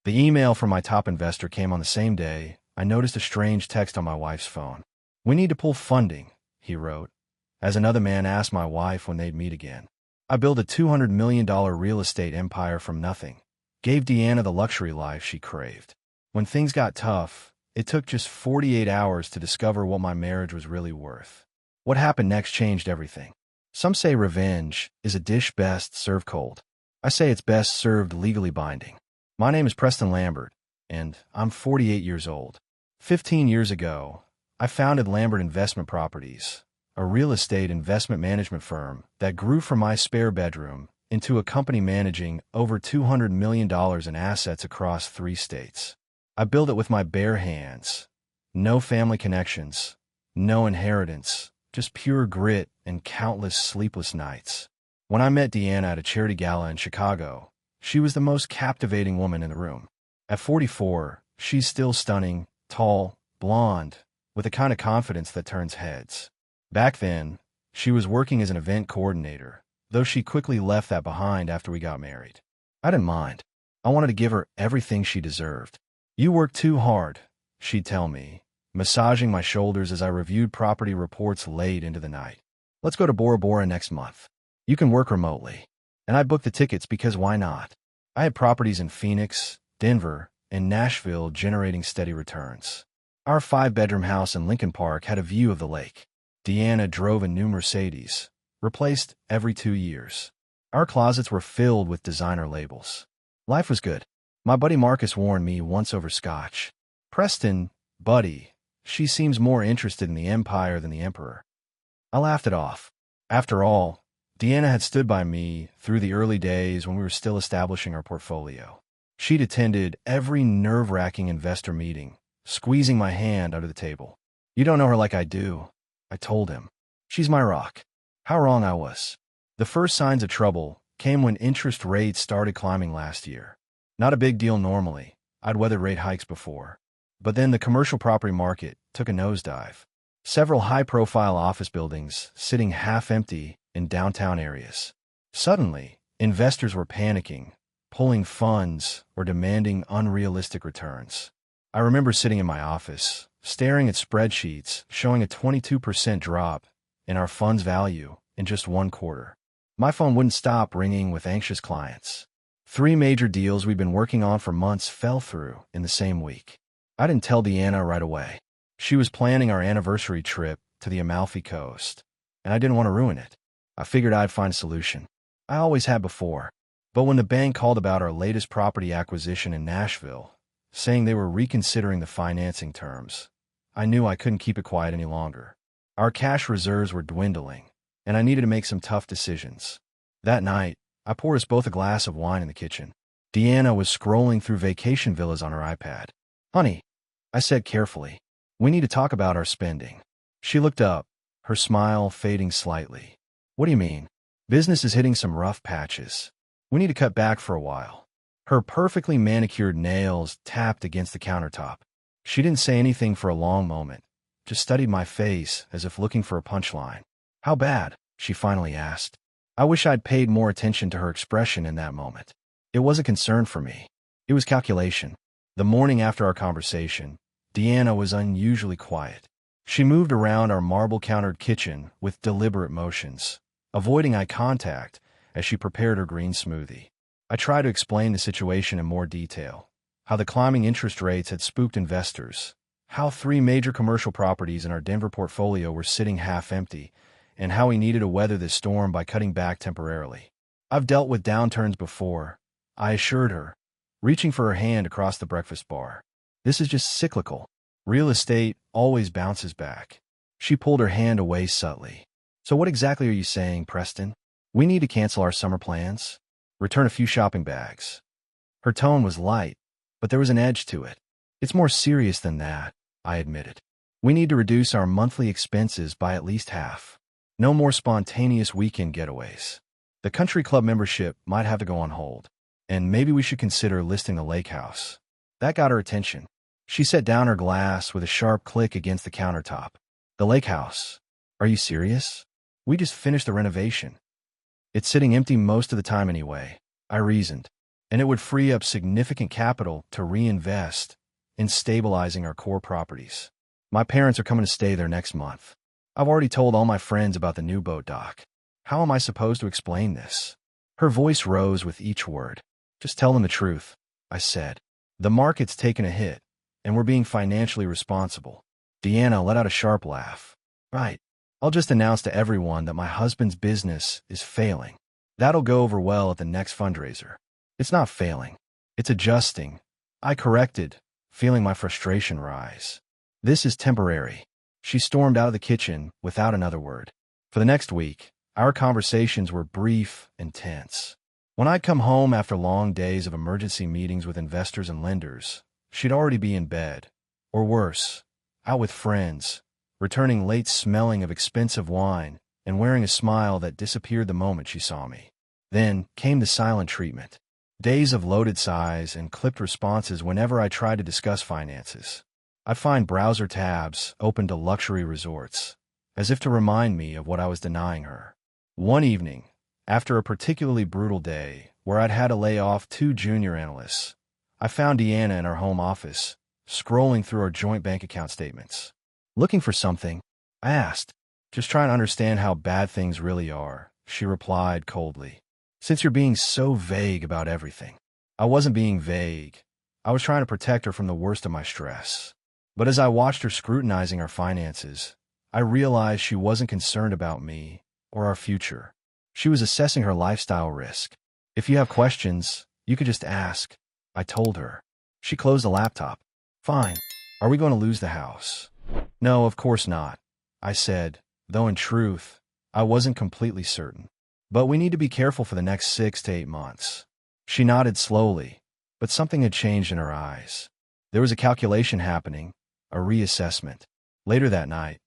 The email from my top investor came on the same day. I noticed a strange text on my wife's phone. "We need to pull funding," he wrote, as another man asked my wife when they'd meet again. I built a $200 million real estate empire from nothing, gave Deanna the luxury life she craved. When things got tough, it took just 48 hours to discover what my marriage was really worth. What happened next changed everything. Some say revenge is a dish best served cold. I say it's best served legally binding. My name is Preston Lambert, and I'm 48 years old. 15 years ago, I founded Lambert Investment Properties, a real estate investment management firm that grew from my spare bedroom into a company managing over $200 million in assets across 3 states. I built it with my bare hands. No family connections, no inheritance, just pure grit and countless sleepless nights. When I met Deanna at a charity gala in Chicago, she was the most captivating woman in the room. At 44, she's still stunning, tall, blonde, with the kind of confidence that turns heads. Back then, she was working as an event coordinator, though she quickly left that behind after we got married. I didn't mind. I wanted to give her everything she deserved. "You work too hard," she'd tell me, massaging my shoulders as I reviewed property reports late into the night. "Let's go to Bora Bora next month. You can work remotely." And I booked the tickets because why not? I had properties in Phoenix, Denver, and Nashville generating steady returns. Our 5-bedroom house in Lincoln Park had a view of the lake. Deanna drove a new Mercedes, replaced every 2 years. Our closets were filled with designer labels. Life was good. My buddy Marcus warned me once over scotch. "Preston, buddy, she seems more interested in the empire than the emperor." I laughed it off. After all, Deanna had stood by me through the early days when we were still establishing our portfolio. She'd attended every nerve-wracking investor meeting, squeezing my hand under the table. "You don't know her like I do," I told him. "She's my rock." How wrong I was. The first signs of trouble came when interest rates started climbing last year. Not a big deal normally. I'd weathered rate hikes before. But then the commercial property market took a nosedive. Several high-profile office buildings sitting half-empty in downtown areas. Suddenly, investors were panicking, pulling funds, or demanding unrealistic returns. I remember sitting in my office, staring at spreadsheets showing a 22% drop in our fund's value in just 1 quarter. My phone wouldn't stop ringing with anxious clients. 3 major deals we'd been working on for months fell through in the same week. I didn't tell Deanna right away. She was planning our anniversary trip to the Amalfi Coast, and I didn't want to ruin it. I figured I'd find a solution. I always had before. But when the bank called about our latest property acquisition in Nashville, saying they were reconsidering the financing terms, I knew I couldn't keep it quiet any longer. Our cash reserves were dwindling, and I needed to make some tough decisions. That night, I poured us both a glass of wine in the kitchen. Deanna was scrolling through vacation villas on her iPad. "Honey," I said carefully, "we need to talk about our spending." She looked up, her smile fading slightly. "What do you mean?" "Business is hitting some rough patches. We need to cut back for a while." Her perfectly manicured nails tapped against the countertop. She didn't say anything for a long moment, just studied my face as if looking for a punchline. "How bad?" she finally asked. I wish I'd paid more attention to her expression in that moment. It wasn't concern for me. It was calculation. The morning after our conversation, Deanna was unusually quiet. She moved around our marble-countered kitchen with deliberate motions, avoiding eye contact as she prepared her green smoothie. I tried to explain the situation in more detail, how the climbing interest rates had spooked investors, how 3 major commercial properties in our Denver portfolio were sitting half-empty, and how we needed to weather this storm by cutting back temporarily. "I've dealt with downturns before," I assured her, reaching for her hand across the breakfast bar. "This is just cyclical. Real estate always bounces back." She pulled her hand away subtly. "So what exactly are you saying, Preston? We need to cancel our summer plans? Return a few shopping bags?" Her tone was light, but there was an edge to it. "It's more serious than that," I admitted. "We need to reduce our monthly expenses by at least half. No more spontaneous weekend getaways. The country club membership might have to go on hold, and maybe we should consider listing the lake house." That got her attention. She set down her glass with a sharp click against the countertop. "The lake house? Are you serious? We just finished the renovation. It's sitting empty most of the time anyway," I reasoned. and it would free up significant capital to reinvest in stabilizing our core properties. My parents are coming to stay there next month. I've already told all my friends about the new boat dock. How am I supposed to explain this? Her voice rose with each word. Just tell them the truth, I said. The market's taken a hit, and we're being financially responsible. Deanna let out a sharp laugh. Right. I'll just announce to everyone that my husband's business is failing. That'll go over well at the next fundraiser. It's not failing. It's adjusting. I corrected, feeling my frustration rise. This is temporary. She stormed out of the kitchen without another word. For the next week, our conversations were brief and tense. When I'd come home after long days of emergency meetings with investors and lenders, she'd already be in bed. Or worse, out with friends, returning late smelling of expensive wine and wearing a smile that disappeared the moment she saw me. Then came the silent treatment. Days of loaded sighs and clipped responses whenever I tried to discuss finances. I'd find browser tabs open to luxury resorts, as if to remind me of what I was denying her. One evening, after a particularly brutal day where I'd had to lay off 2 junior analysts, I found Deanna in our home office, scrolling through our joint bank account statements. Looking for something? I asked. Just trying to understand how bad things really are, she replied coldly. Since you're being so vague about everything. I wasn't being vague. I was trying to protect her from the worst of my stress. But as I watched her scrutinizing our finances, I realized she wasn't concerned about me or our future. She was assessing her lifestyle risk. If you have questions, you could just ask, I told her. She closed the laptop. Fine. Are we going to lose the house? No, of course not, I said, though in truth, I wasn't completely certain. But we need to be careful for the next 6 to 8 months. She nodded slowly, but something had changed in her eyes. There was a calculation happening, a reassessment. Later that night,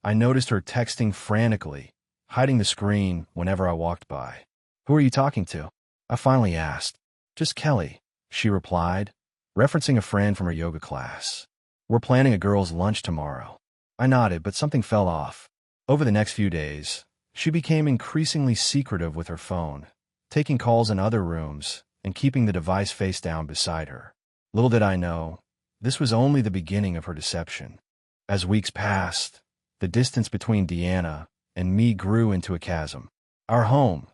I noticed her texting frantically, hiding the screen whenever I walked by. Who are you talking to? I finally asked. Just Kelly, she replied, referencing a friend from her yoga class. We're planning a girls' lunch tomorrow. I nodded, but something fell off. Over the next few days, she became increasingly secretive with her phone, taking calls in other rooms and keeping the device face down beside her. Little did I know, this was only the beginning of her deception. As weeks passed, the distance between Deanna and me grew into a chasm. Our home,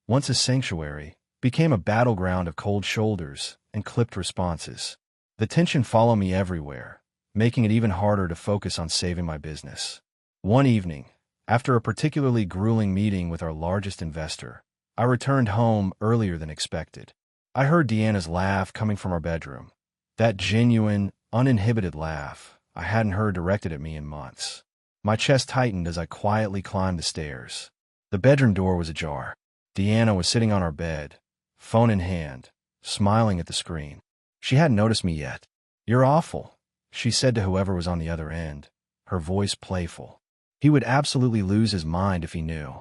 once a sanctuary, became a battleground of cold shoulders and clipped responses. The tension followed me everywhere, making it even harder to focus on saving my business. One evening, after a particularly grueling meeting with our largest investor, I returned home earlier than expected. I heard Deanna's laugh coming from our bedroom. That genuine, uninhibited laugh I hadn't heard directed at me in months. My chest tightened as I quietly climbed the stairs. The bedroom door was ajar. Deanna was sitting on our bed, phone in hand, smiling at the screen. She hadn't noticed me yet. You're awful, she said to whoever was on the other end, her voice playful. He would absolutely lose his mind if he knew.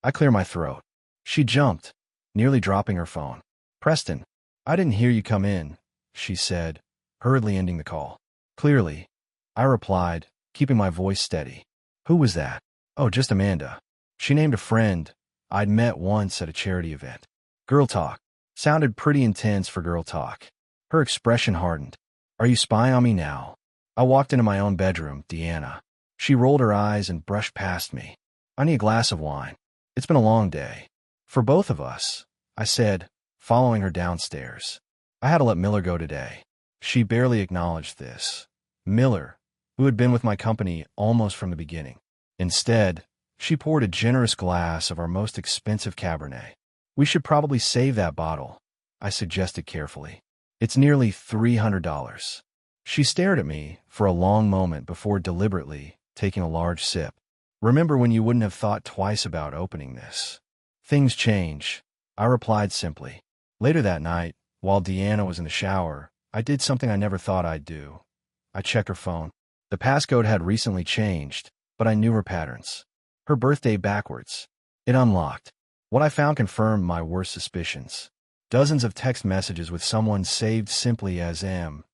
I cleared my throat. She jumped, nearly dropping her phone. Preston, I didn't hear you come in, she said, hurriedly ending the call. Clearly, I replied, keeping my voice steady. Who was that? Oh, just Amanda. She named a friend I'd met once at a charity event. Girl talk. Sounded pretty intense for girl talk. Her expression hardened. Are you spying on me now? I walked into my own bedroom, Deanna. She rolled her eyes and brushed past me. I need a glass of wine. It's been a long day. For both of us, I said, following her downstairs. I had to let Miller go today. She barely acknowledged this. Miller, who had been with my company almost from the beginning. Instead, she poured a generous glass of our most expensive Cabernet. We should probably save that bottle, I suggested carefully. It's nearly $300. She stared at me for a long moment before deliberately taking a large sip. Remember when you wouldn't have thought twice about opening this? Things change, I replied simply. Later that night, while Deanna was in the shower, I did something I never thought I'd do. I checked her phone. The passcode had recently changed, but I knew her patterns. Her birthday backwards. It unlocked. What I found confirmed my worst suspicions. Dozens of text messages with someone saved simply as M.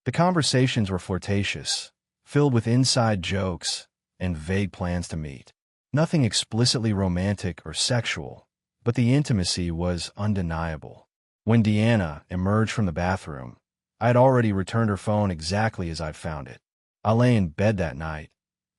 The conversations were flirtatious, filled with inside jokes and vague plans to meet. Nothing explicitly romantic or sexual, but the intimacy was undeniable. When Deanna emerged from the bathroom, I had already returned her phone exactly as I'd found it. I lay in bed that night,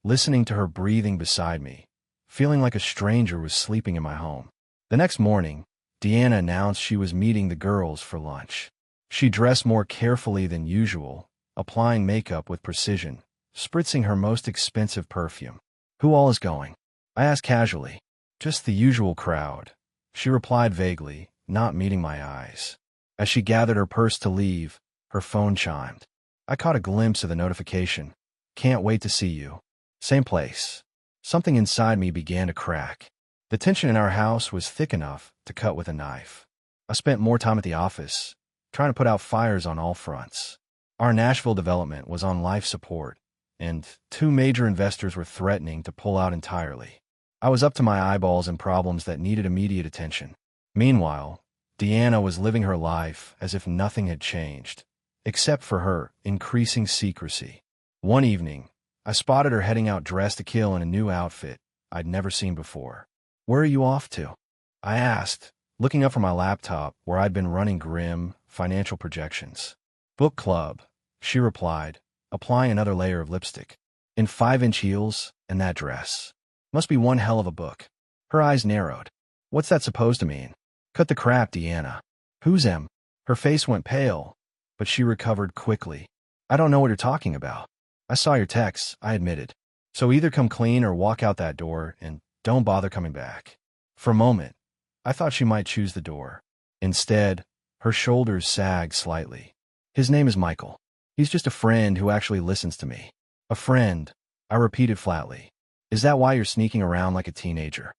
listening to her breathing beside me, feeling like a stranger was sleeping in my home. The next morning, Deanna announced she was meeting the girls for lunch. She dressed more carefully than usual, applying makeup with precision, spritzing her most expensive perfume. "Who all is going?" I asked casually. "Just the usual crowd," she replied vaguely, not meeting my eyes. As she gathered her purse to leave, her phone chimed. I caught a glimpse of the notification. "Can't wait to see you." Same place. Something inside me began to crack. The tension in our house was thick enough to cut with a knife. I spent more time at the office, trying to put out fires on all fronts. Our Nashville development was on life support, and 2 major investors were threatening to pull out entirely. I was up to my eyeballs in problems that needed immediate attention. Meanwhile, Deanna was living her life as if nothing had changed, except for her increasing secrecy. One evening, I spotted her heading out dressed to kill in a new outfit I'd never seen before. "Where are you off to?" I asked, looking up from my laptop where I'd been running grim financial projections. "Book club," she replied, applying another layer of lipstick. "In 5-inch heels and that dress. Must be one hell of a book." Her eyes narrowed. "What's that supposed to mean?" "Cut the crap, Deanna." "Who's him?" Her face went pale, but she recovered quickly. "I don't know what you're talking about." "I saw your texts," I admitted. "So either come clean or walk out that door and don't bother coming back." For a moment, I thought she might choose the door. Instead, her shoulders sagged slightly. "His name is Michael. He's just a friend who actually listens to me." "A friend," I repeated flatly. "Is that why you're sneaking around like a teenager?"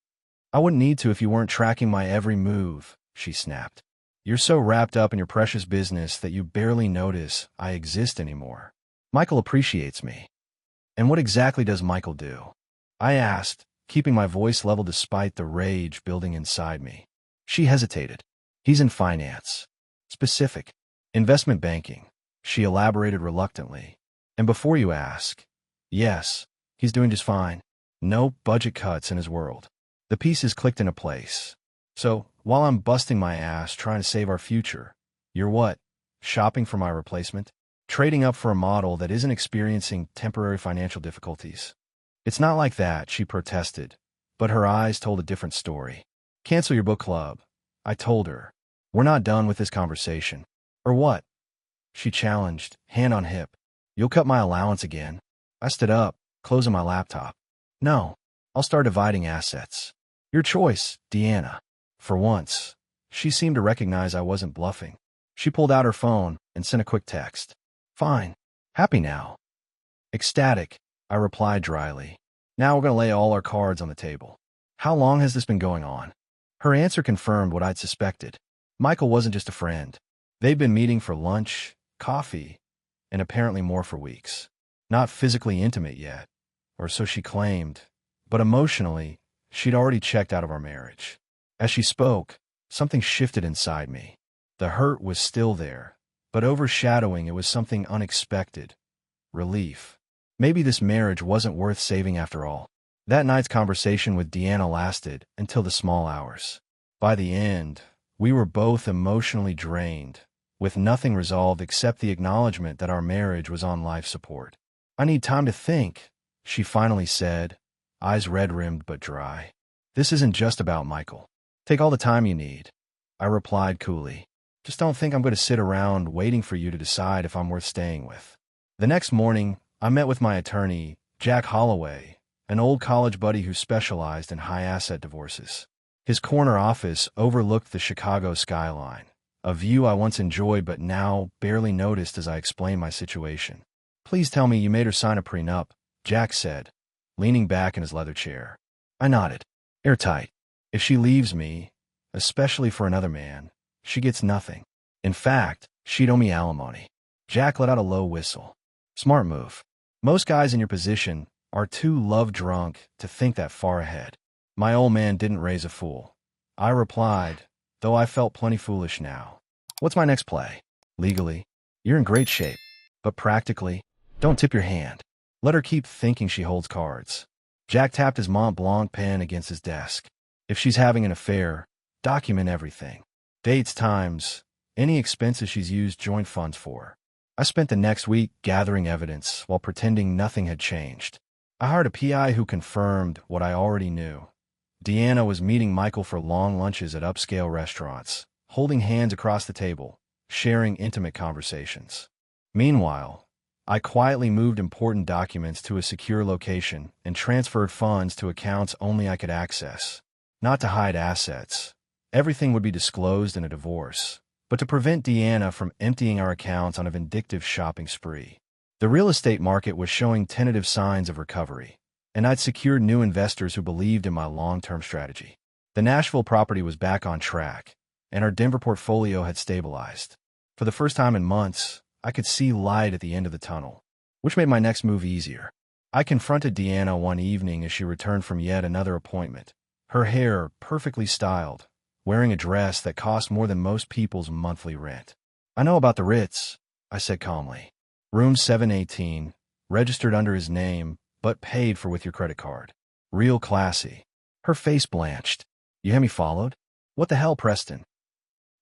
"I wouldn't need to if you weren't tracking my every move," she snapped. "You're so wrapped up in your precious business that you barely notice I exist anymore." "Michael appreciates me." "And what exactly does Michael do?" I asked, keeping my voice level despite the rage building inside me. She hesitated. "He's in finance. Specific. Investment banking," she elaborated reluctantly. "And before you ask, yes, he's doing just fine. No budget cuts in his world." The pieces clicked into place. "So, while I'm busting my ass trying to save our future, you're what? Shopping for my replacement? Trading up for a model that isn't experiencing temporary financial difficulties?" "It's not like that," she protested, but her eyes told a different story. "Cancel your book club," I told her. "We're not done with this conversation." "Or what?" she challenged, hand on hip. "You'll cut my allowance again." I stood up, closing my laptop. "No, I'll start dividing assets." "Your choice, Deanna." For once, she seemed to recognize I wasn't bluffing. She pulled out her phone and sent a quick text. "Fine. Happy now?" "Ecstatic," I replied dryly. "Now we're going to lay all our cards on the table." "How long has this been going on?" Her answer confirmed what I'd suspected. Michael wasn't just a friend. They'd been meeting for lunch, coffee, and apparently more for weeks. Not physically intimate yet, or so she claimed, but emotionally, she'd already checked out of our marriage. As she spoke, something shifted inside me. The hurt was still there, but overshadowing it was something unexpected. Relief. Maybe this marriage wasn't worth saving after all. That night's conversation with Deanna lasted until the small hours. By the end, we were both emotionally drained, with nothing resolved except the acknowledgement that our marriage was on life support. "I need time to think," she finally said, eyes red-rimmed but dry. "This isn't just about Michael. Take all the time you need," I replied coolly. "Just don't think I'm going to sit around waiting for you to decide if I'm worth staying with." The next morning, I met with my attorney, Jack Holloway, an old college buddy who specialized in high-asset divorces. His corner office overlooked the Chicago skyline, a view I once enjoyed but now barely noticed as I explained my situation. "Please tell me you made her sign a prenup," Jack said, leaning back in his leather chair. I nodded. "Airtight. If she leaves me, especially for another man, she gets nothing. In fact, she'd owe me alimony." Jack let out a low whistle. "Smart move. Most guys in your position are too love-drunk to think that far ahead." "My old man didn't raise a fool," I replied, though I felt plenty foolish now. "What's my next play?" "Legally, you're in great shape. But practically, don't tip your hand. Let her keep thinking she holds cards." Jack tapped his Mont Blanc pen against his desk. "If she's having an affair, document everything. Dates, times, any expenses she's used joint funds for. I spent the next week gathering evidence while pretending nothing had changed. I hired a PI who confirmed what I already knew. Deanna was meeting Michael for long lunches at upscale restaurants, holding hands across the table, sharing intimate conversations. Meanwhile, I quietly moved important documents to a secure location and transferred funds to accounts only I could access. Not to hide assets. Everything would be disclosed in a divorce, but to prevent Deanna from emptying our accounts on a vindictive shopping spree. The real estate market was showing tentative signs of recovery, and I'd secured new investors who believed in my long-term strategy. The Nashville property was back on track, and our Denver portfolio had stabilized. For the first time in months, I could see light at the end of the tunnel, which made my next move easier. I confronted Deanna one evening as she returned from yet another appointment, her hair perfectly styled, wearing a dress that cost more than most people's monthly rent. "I know about the Ritz," I said calmly. "Room 718, registered under his name, but paid for with your credit card. Real classy." Her face blanched. "You had me followed? What the hell, Preston?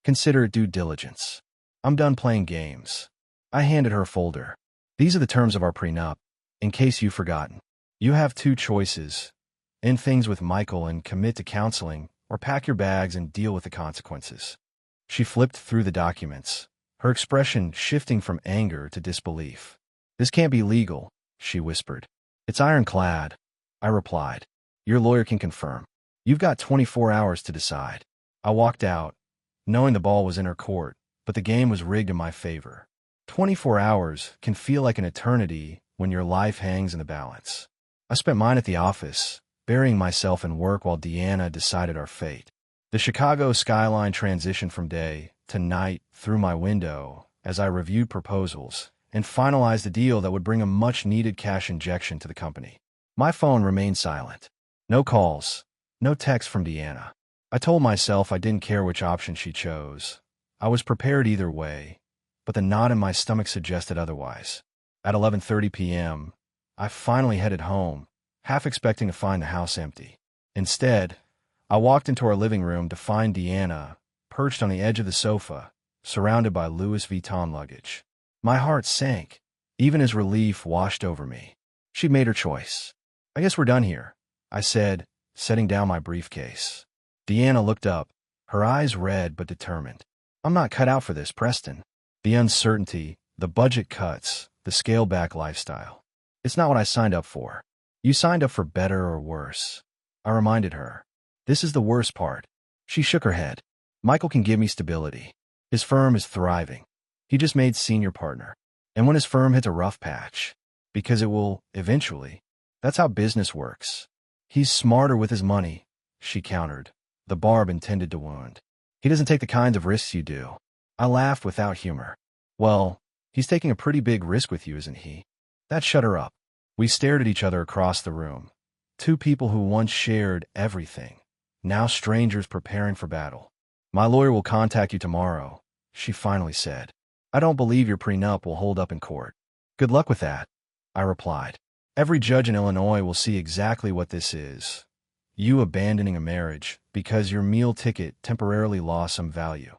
Consider it due diligence. I'm done playing games." I handed her a folder. "These are the terms of our prenup, in case you've forgotten. You have two choices. End things with Michael and commit to counseling, or pack your bags and deal with the consequences." She flipped through the documents, her expression shifting from anger to disbelief. "This can't be legal," she whispered. "It's ironclad," I replied. "Your lawyer can confirm. You've got 24 hours to decide." I walked out, knowing the ball was in her court, but the game was rigged in my favor. 24 hours can feel like an eternity when your life hangs in the balance. I spent mine at the office, burying myself in work while Deanna decided our fate. The Chicago skyline transitioned from day to night through my window as I reviewed proposals and finalized a deal that would bring a much-needed cash injection to the company. My phone remained silent. No calls, no texts from Deanna. I told myself I didn't care which option she chose. I was prepared either way, but the knot in my stomach suggested otherwise. At 11:30 p.m., I finally headed home, half expecting to find the house empty. Instead, I walked into our living room to find Deanna perched on the edge of the sofa, surrounded by Louis Vuitton luggage. My heart sank, even as relief washed over me. She'd made her choice. "I guess we're done here," I said, setting down my briefcase. Deanna looked up, her eyes red but determined. "I'm not cut out for this, Preston. The uncertainty, the budget cuts, the scaled-back lifestyle. It's not what I signed up for." "You signed up for better or worse," I reminded her. "This is the worst part." She shook her head. "Michael can give me stability. His firm is thriving. He just made senior partner. And when his firm hits a rough patch, because it will, eventually, that's how business works. He's smarter with his money," she countered, the barb intended to wound. "He doesn't take the kinds of risks you do." I laughed without humor. "Well, he's taking a pretty big risk with you, isn't he?" That shut her up. We stared at each other across the room. Two people who once shared everything, now strangers preparing for battle. "My lawyer will contact you tomorrow," she finally said. "I don't believe your prenup will hold up in court." "Good luck with that," I replied. "Every judge in Illinois will see exactly what this is. You abandoning a marriage because your meal ticket temporarily lost some value."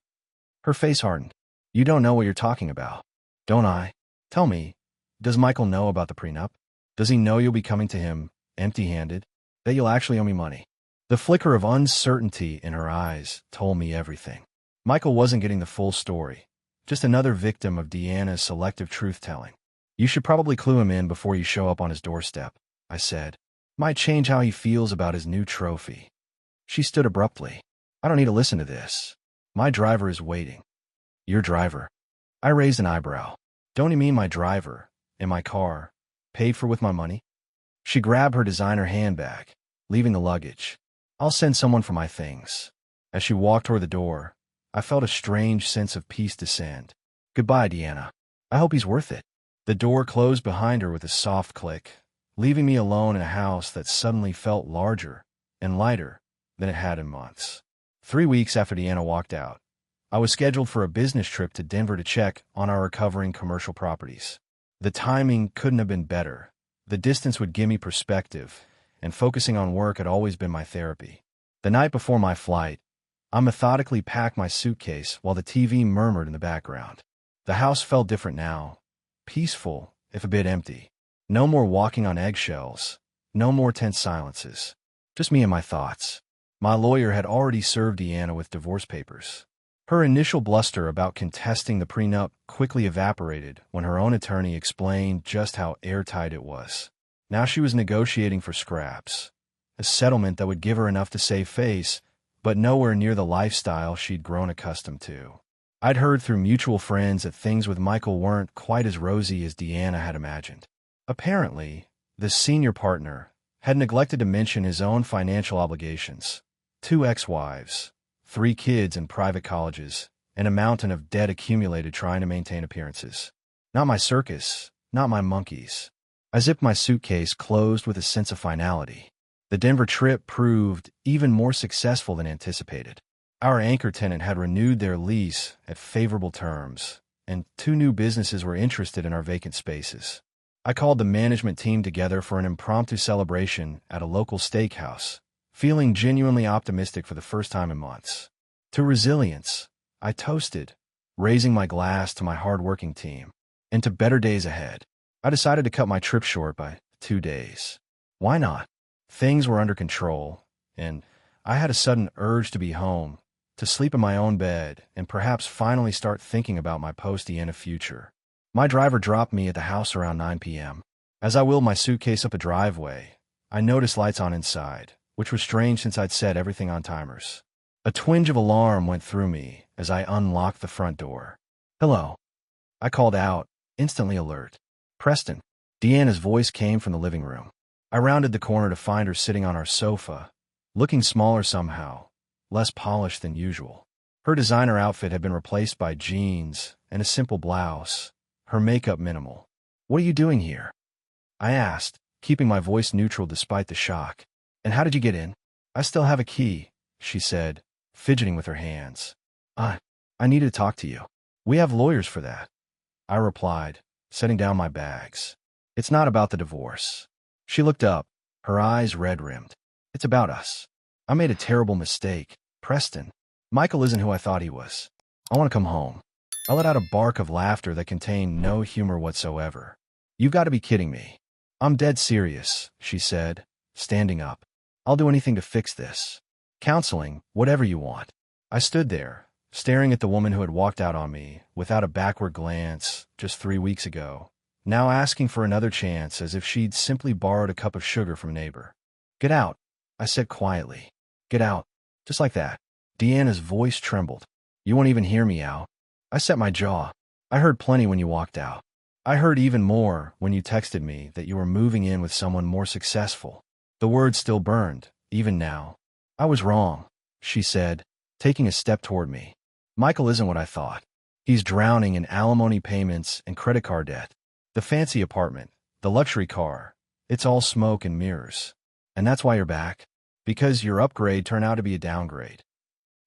Her face hardened. "You don't know what you're talking about." "Don't I? Tell me, does Michael know about the prenup? Does he know you'll be coming to him empty-handed? That you'll actually owe me money?" The flicker of uncertainty in her eyes told me everything. Michael wasn't getting the full story, just another victim of Deanna's selective truth-telling. "You should probably clue him in before you show up on his doorstep," I said. "Might change how he feels about his new trophy." She stood abruptly. "I don't need to listen to this. My driver is waiting." "Your driver?" I raised an eyebrow. "Don't you mean my driver, in my car, paid for with my money?" She grabbed her designer handbag, leaving the luggage. "I'll send someone for my things." As she walked toward the door, I felt a strange sense of peace descend. "Goodbye, Deanna. I hope he's worth it." The door closed behind her with a soft click, leaving me alone in a house that suddenly felt larger and lighter than it had in months. 3 weeks after Deanna walked out, I was scheduled for a business trip to Denver to check on our recovering commercial properties. The timing couldn't have been better. The distance would give me perspective, and focusing on work had always been my therapy. The night before my flight, I methodically packed my suitcase while the TV murmured in the background. The house felt different now. Peaceful, if a bit empty. No more walking on eggshells. No more tense silences. Just me and my thoughts. My lawyer had already served Deanna with divorce papers. Her initial bluster about contesting the prenup quickly evaporated when her own attorney explained just how airtight it was. Now she was negotiating for scraps. A settlement that would give her enough to save face, but nowhere near the lifestyle she'd grown accustomed to. I'd heard through mutual friends that things with Michael weren't quite as rosy as Deanna had imagined. Apparently, the senior partner had neglected to mention his own financial obligations. 2 ex-wives, 3 kids in private colleges, and a mountain of debt accumulated trying to maintain appearances. Not my circus, not my monkeys. I zipped my suitcase closed with a sense of finality. The Denver trip proved even more successful than anticipated. Our anchor tenant had renewed their lease at favorable terms, and 2 new businesses were interested in our vacant spaces. I called the management team together for an impromptu celebration at a local steakhouse, feeling genuinely optimistic for the first time in months. To resilience, I toasted, raising my glass to my hard-working team, and to better days ahead. I decided to cut my trip short by 2 days. Why not? Things were under control, and I had a sudden urge to be home, to sleep in my own bed, and perhaps finally start thinking about my post-Deanna future. My driver dropped me at the house around 9 p.m. As I wheeled my suitcase up a driveway, I noticed lights on inside, which was strange since I'd set everything on timers. A twinge of alarm went through me as I unlocked the front door. "Hello," I called out, instantly alert. "Preston." Deanna's voice came from the living room. I rounded the corner to find her sitting on our sofa, looking smaller somehow, less polished than usual. Her designer outfit had been replaced by jeans and a simple blouse, her makeup minimal. "What are you doing here?" I asked, keeping my voice neutral despite the shock. "And how did you get in?" "I still have a key," she said, fidgeting with her hands. I needed to talk to you." "We have lawyers for that," I replied, setting down my bags. "It's not about the divorce." She looked up, her eyes red-rimmed. "It's about us. I made a terrible mistake, Preston. Michael isn't who I thought he was. I want to come home." I let out a bark of laughter that contained no humor whatsoever. "You've got to be kidding me." "I'm dead serious," she said, standing up. "I'll do anything to fix this. Counseling, whatever you want." I stood there, staring at the woman who had walked out on me without a backward glance just 3 weeks ago, now asking for another chance as if she'd simply borrowed a cup of sugar from a neighbor. "Get out," I said quietly. "Get out." Just like that. Deanna's voice trembled. "You won't even hear me out." I set my jaw. "I heard plenty when you walked out. I heard even more when you texted me that you were moving in with someone more successful." The words still burned, even now. "I was wrong," she said, taking a step toward me. "Michael isn't what I thought. He's drowning in alimony payments and credit card debt. The fancy apartment, the luxury car, it's all smoke and mirrors. And that's why you're back? Because your upgrade turned out to be a downgrade."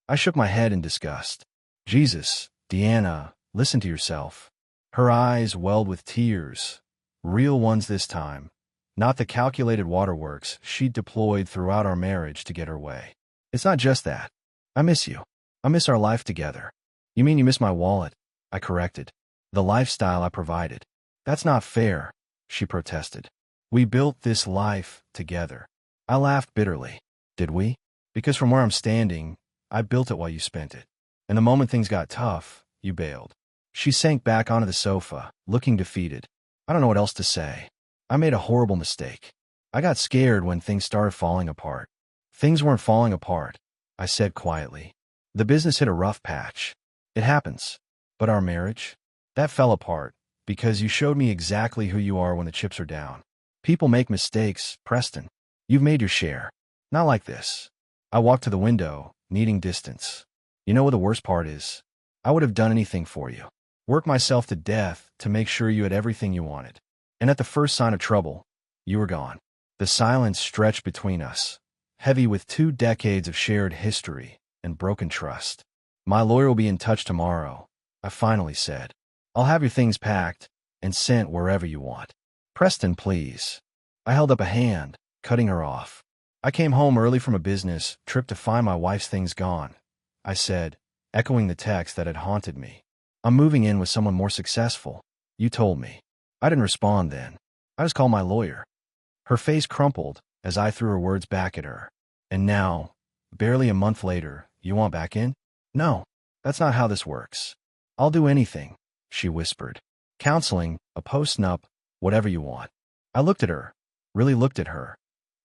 I shook my head in disgust. "Jesus, Deanna, listen to yourself." Her eyes welled with tears, real ones this time, not the calculated waterworks she'd deployed throughout our marriage to get her way. "It's not just that. I miss you. I miss our life together." "You mean you miss my wallet?" I corrected. "The lifestyle I provided." "That's not fair," she protested. "We built this life together." I laughed bitterly. "Did we?" "Because from where I'm standing, I built it while you spent it. And the moment things got tough, you bailed." She sank back onto the sofa, looking defeated. "I don't know what else to say. I made a horrible mistake. I got scared when things started falling apart." "Things weren't falling apart," I said quietly. "The business hit a rough patch. It happens. But our marriage? That fell apart because you showed me exactly who you are when the chips are down. People make mistakes, Preston. You've made your share. Not like this." I walked to the window, needing distance. "You know what the worst part is? I would have done anything for you. Worked myself to death to make sure you had everything you wanted. And at the first sign of trouble, you were gone." The silence stretched between us, heavy with 2 decades of shared history and broken trust. "My lawyer will be in touch tomorrow," I finally said. "I'll have your things packed and sent wherever you want." "Preston, please." I held up a hand, cutting her off. "I came home early from a business trip to find my wife's things gone, I said, echoing the text that had haunted me. I'm moving in with someone more successful. You told me. I didn't respond then. I just called my lawyer. Her face crumpled as I threw her words back at her. And now, barely a month later, you want back in? No, that's not how this works. I'll do anything, she whispered. Counseling, a post-nup, whatever you want. I looked at her, really looked at her,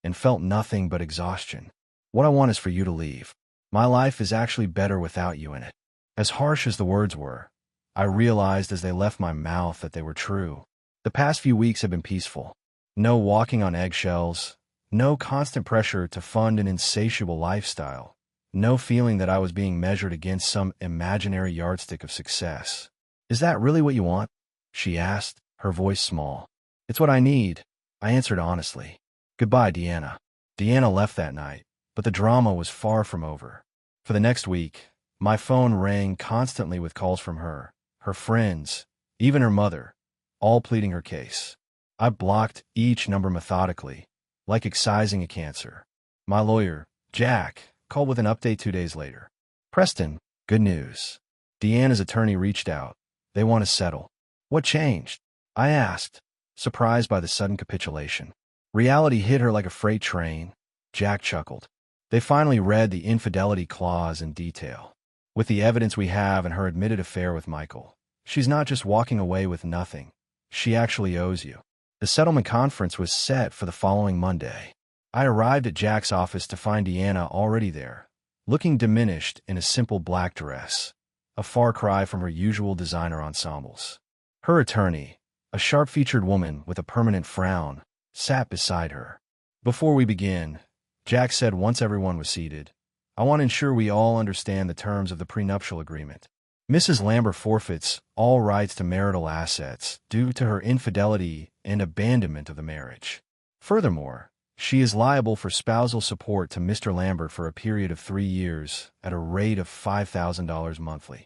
and felt nothing but exhaustion. What I want is for you to leave. My life is actually better without you in it. As harsh as the words were, I realized as they left my mouth that they were true. The past few weeks have been peaceful. No walking on eggshells, no constant pressure to fund an insatiable lifestyle, no feeling that I was being measured against some imaginary yardstick of success. Is that really what you want? She asked, her voice small. It's what I need, I answered honestly. Goodbye, Deanna. Deanna left that night, but the drama was far from over. For the next week, my phone rang constantly with calls from her friends, even her mother, all pleading her case. I blocked each number methodically, like excising a cancer. My lawyer, Jack, called with an update 2 days later. Preston, good news. Deanna's attorney reached out. They want to settle. What changed? I asked, surprised by the sudden capitulation. Reality hit her like a freight train. Jack chuckled. They finally read the infidelity clause in detail. With the evidence we have and her admitted affair with Michael, she's not just walking away with nothing. She actually owes you. The settlement conference was set for the following Monday. I arrived at Jack's office to find Deanna already there, looking diminished in a simple black dress, a far cry from her usual designer ensembles. Her attorney, a sharp-featured woman with a permanent frown, sat beside her. Before we begin, Jack said once everyone was seated, I want to ensure we all understand the terms of the prenuptial agreement. Mrs. Lambert forfeits all rights to marital assets due to her infidelity and abandonment of the marriage. Furthermore, she is liable for spousal support to Mr. Lambert for a period of 3 years at a rate of $5,000 monthly.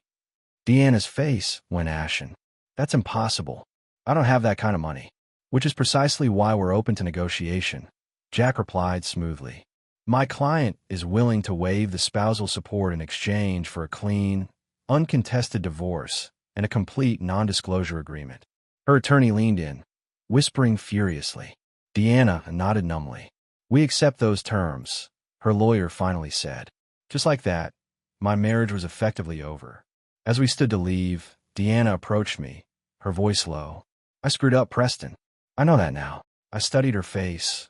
Deanna's face went ashen. That's impossible. I don't have that kind of money. Which is precisely why we're open to negotiation, Jack replied smoothly. My client is willing to waive the spousal support in exchange for a clean, uncontested divorce and a complete non-disclosure agreement. Her attorney leaned in, whispering furiously. Deanna nodded numbly. We accept those terms, her lawyer finally said. Just like that, my marriage was effectively over. As we stood to leave, Deanna approached me, her voice low. I screwed up, Preston. I know that now. I studied her face.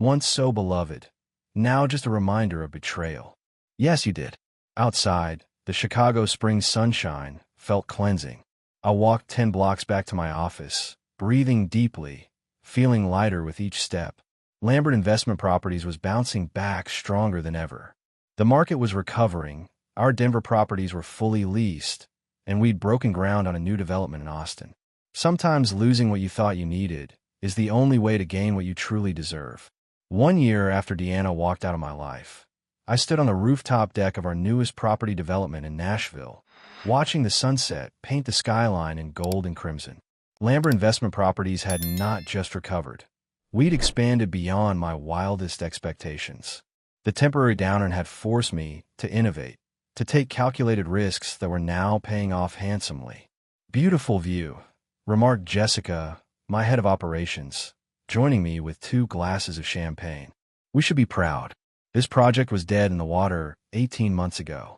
Once so beloved, now just a reminder of betrayal. Yes, you did. Outside, the Chicago spring sunshine felt cleansing. I walked 10 blocks back to my office, breathing deeply, feeling lighter with each step. Lambert Investment Properties was bouncing back stronger than ever. The market was recovering, our Denver properties were fully leased, and we'd broken ground on a new development in Austin. Sometimes losing what you thought you needed is the only way to gain what you truly deserve. 1 year after Deanna walked out of my life, I stood on the rooftop deck of our newest property development in Nashville, watching the sunset paint the skyline in gold and crimson. Lambert Investment Properties had not just recovered. We'd expanded beyond my wildest expectations. The temporary downturn had forced me to innovate, to take calculated risks that were now paying off handsomely. Beautiful view, remarked Jessica, my head of operations, joining me with 2 glasses of champagne. We should be proud. This project was dead in the water 18 months ago.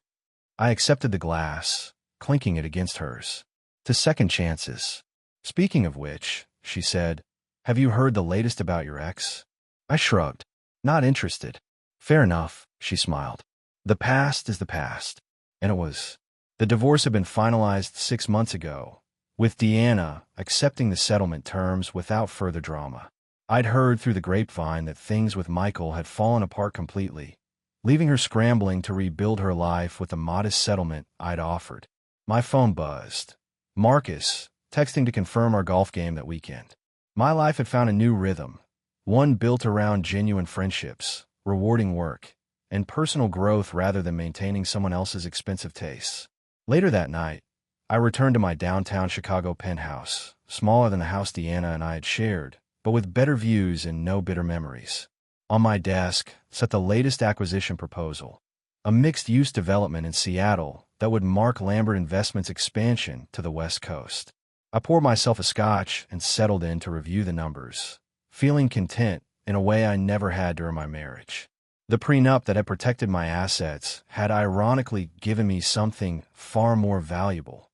I accepted the glass, clinking it against hers. To second chances. Speaking of which, she said, have you heard the latest about your ex? I shrugged. Not interested. Fair enough, she smiled. The past is the past. And it was. The divorce had been finalized 6 months ago, with Deanna accepting the settlement terms without further drama. I'd heard through the grapevine that things with Michael had fallen apart completely, leaving her scrambling to rebuild her life with the modest settlement I'd offered. My phone buzzed. Marcus, texting to confirm our golf game that weekend. My life had found a new rhythm, one built around genuine friendships, rewarding work, and personal growth rather than maintaining someone else's expensive tastes. Later that night, I returned to my downtown Chicago penthouse, smaller than the house Deanna and I had shared, but with better views and no bitter memories. On my desk sat the latest acquisition proposal, a mixed-use development in Seattle that would mark Lambert Investments' expansion to the West Coast. I poured myself a scotch and settled in to review the numbers, feeling content in a way I never had during my marriage. The prenup that had protected my assets had ironically given me something far more valuable: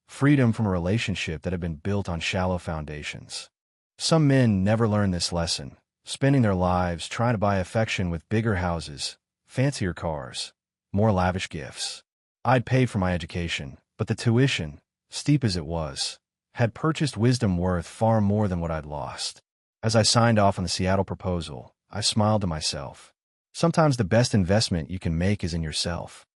freedom from a relationship that had been built on shallow foundations. Some men never learn this lesson, spending their lives trying to buy affection with bigger houses, fancier cars, more lavish gifts. I'd paid for my education, but the tuition, steep as it was, had purchased wisdom worth far more than what I'd lost. As I signed off on the Seattle proposal, I smiled to myself. Sometimes the best investment you can make is in yourself.